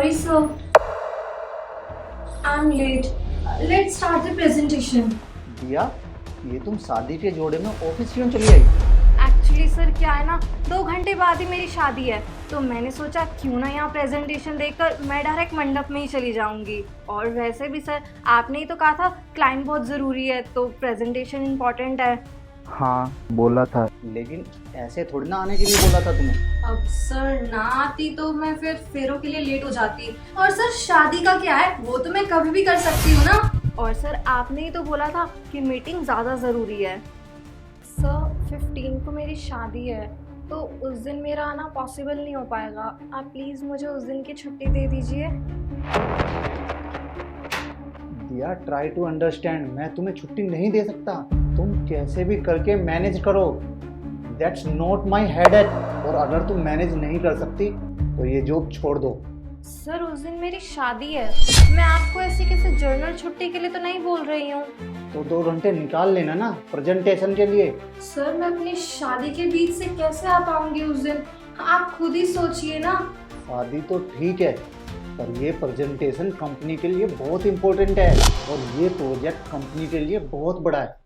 Sorry, sir. I'm late. Let's start the presentation. दिया, ये तुम शादी के जोड़े में ऑफिस क्यों चली आई? एक्चुअली सर क्या है ना, 2 घंटे बाद ही मेरी शादी है, तो मैंने सोचा क्यों ना यहाँ प्रेजेंटेशन देकर मैं डायरेक्ट मंडप में ही चली जाऊंगी। और वैसे भी सर आपने ही तो कहा था क्लाइंट बहुत ज़रूरी है, तो प्रेजेंटेशन इम्पोर्टेंट है। हाँ बोला था, लेकिन ऐसे थोड़ी ना आने के लिए बोला था तुम्हें। अब सर ना आती तो मैं फिर फेरों के लिए लेट हो जाती, और सर शादी का क्या है, वो तो मैं कभी भी कर सकती हूँ ना। और सर आपने ही तो बोला था कि मीटिंग ज़्यादा ज़रूरी है। सर 15 को मेरी शादी है, तो उस दिन मेरा आना पॉसिबल नहीं हो पाएगा। आप प्लीज़ मुझे उस दिन की छुट्टी दे दीजिए। दिया, ट्राई टू अंडरस्टैंड, मैं तुम्हें छुट्टी नहीं दे सकता। तुम कैसे भी करके मैनेज करो। That's not my headache. और अगर तुम मैनेज नहीं कर सकती तो ये जॉब छोड़ दो। सर उस दिन मेरी शादी है, मैं आपको ऐसे कैसे जर्नल छुट्टी के लिए तो नहीं बोल रही हूँ। तो 2 घंटे निकाल लेना ना प्रेजेंटेशन के लिए। सर मैं अपनी शादी के बीच से कैसे आ पाऊंगी उस दिन, आप खुद ही सोचिए ना। शादी तो ठीक है, पर ये प्रेजेंटेशन कंपनी के लिए बहुत इम्पोर्टेंट है, और ये प्रोजेक्ट कंपनी के लिए बहुत बड़ा है।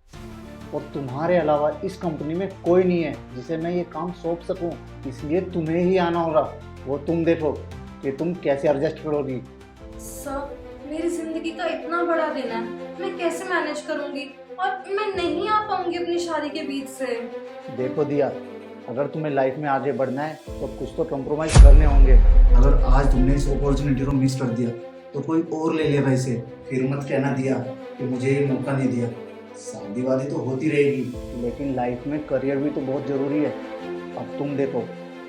और तुम्हारे अलावा इस कंपनी में कोई नहीं है जिसे मैं ये काम सौंप सकूं, इसलिए तुम्हें ही आना होगा। वो तुम देखो कि तुम कैसे एडजस्ट करोगी। सर मेरी जिंदगी का इतना बड़ा दिन है, मैं कैसे मैनेज करूंगी, और मैं नहीं आ पाऊंगी अपनी शादी के बीच से। देखो दिया, अगर तुम्हें लाइफ में आगे बढ़ना है तो कुछ तो कंप्रोमाइज करने होंगे। अगर आज तुमने इस अपॉर्चुनिटी को मिस कर दिया तो कोई और ले लेगा इसे। फिर मत कहना दिया कि मुझे ये मौका नहीं दिया। शादी वादी तो होती रहेगी, लेकिन लाइफ में करियर भी तो बहुत ज़रूरी है। अब तुम देखो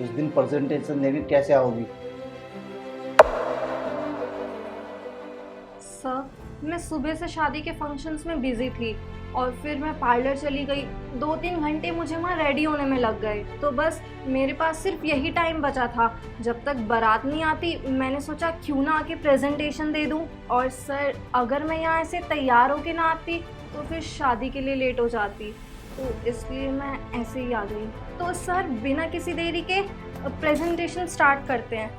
उस दिन प्रेजेंटेशन देने कैसे आओगी। सर मैं सुबह से शादी के फंक्शंस में बिजी थी, और फिर मैं पार्लर चली गई। 2-3 घंटे मुझे वहाँ रेडी होने में लग गए, तो बस मेरे पास सिर्फ यही टाइम बचा था। जब तक बारात नहीं आती मैंने सोचा क्यों ना आके प्रेजेंटेशन दे दूँ। और सर अगर मैं यहाँ ऐसे तैयार होके ना आती तो फिर शादी के लिए लेट हो जाती, तो इसलिए मैं ऐसे ही आ गई। तो सर बिना किसी देरी के प्रेजेंटेशन स्टार्ट करते हैं,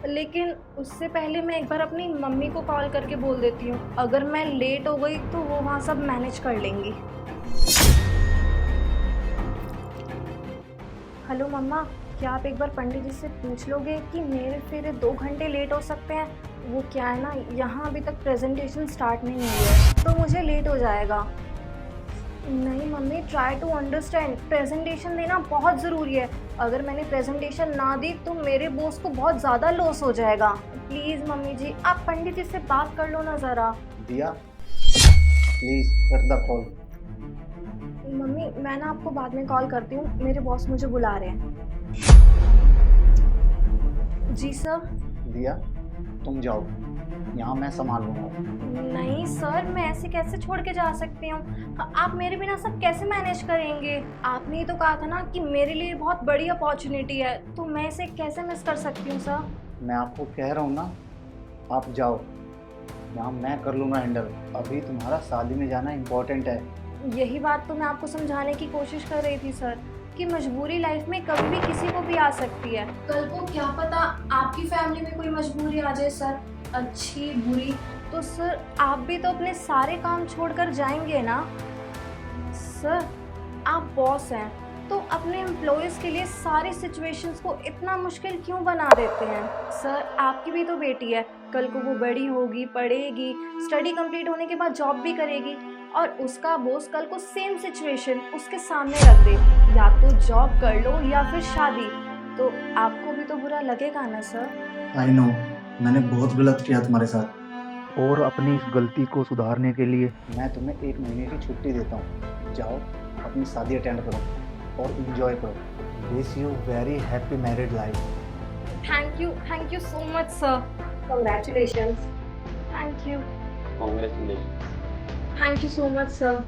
लेकिन उससे पहले मैं एक बार अपनी मम्मी को कॉल करके बोल देती हूँ। अगर मैं लेट हो गई तो वो वहाँ सब मैनेज कर लेंगी। हेलो मम्मा, क्या आप एक बार पंडित जी से पूछ लोगे कि मेरे फेरे 2 घंटे लेट हो सकते हैं? वो क्या है ना, यहाँ अभी तक प्रेजेंटेशन स्टार्ट नहीं हुई है, तो मुझे लेट हो जाएगा। नहीं mummy, try to understand, presentation देना बहुत ज़रूरी है। अगर मैंने प्रेजेंटेशन ना दी तो मेरे बॉस को बहुत ज़्यादा लॉस हो जाएगा। प्लीज़ मम्मी जी, आप पंडित जी से बात कर लो ना ज़रा। दिया please cut the call. Mummy मैं ना आपको बाद में कॉल करती हूँ, मेरे बॉस मुझे बुला रहे हैं। जी सर। दिया तुम जाओ, यहाँ मैं संभाल लूँगा। नहीं सर, मैं ऐसे कैसे छोड़ के जा सकती हूँ? आप मेरे बिना सब कैसे मैनेज करेंगे? आपने ही तो कहा था ना कि मेरे लिए बहुत बड़ी अपॉर्चुनिटी है, तो मैं इसे कैसे मिस कर सकती हूँ सर? मैं आपको कह रहा हूँ ना, आप जाओ, यहाँ मैं कर लूँगा हैंडल। अभी तुम्हारा शादी में जाना इम्पोर्टेंट है। यही बात तो मैं आपको समझाने की कोशिश कर रही थी सर, कि मजबूरी लाइफ में कभी भी किसी को भी आ सकती है। कल को क्या पता आपकी फैमिली में कोई मजबूरी आ जाए सर, अच्छी बुरी, तो सर आप भी तो अपने सारे काम छोड़कर जाएंगे ना। सर आप बॉस हैं, तो अपने एम्प्लॉयज़ के लिए सारी सिचुएशंस को इतना मुश्किल क्यों बना देते हैं? सर आपकी भी तो बेटी है, कल को वो बड़ी होगी, पढ़ेगी, स्टडी कंप्लीट होने के बाद जॉब भी करेगी, और उसका बॉस कल को सेम सिचुएशन उसके सामने रख दे, या तो जॉब कर लो या फिर शादी, तो आपको भी तो बुरा लगेगा ना सर? आई नो, मैंने बहुत गलत किया तुम्हारे साथ, और अपनी इस गलती को सुधारने के लिए मैं तुम्हें 1 महीने की छुट्टी देता हूँ। जाओ अपनी शादी अटेंड करो और इंजॉय करो। Wish you very happy married life. Thank you so much sir. Congratulations. Thank you Congratulations. So much sir.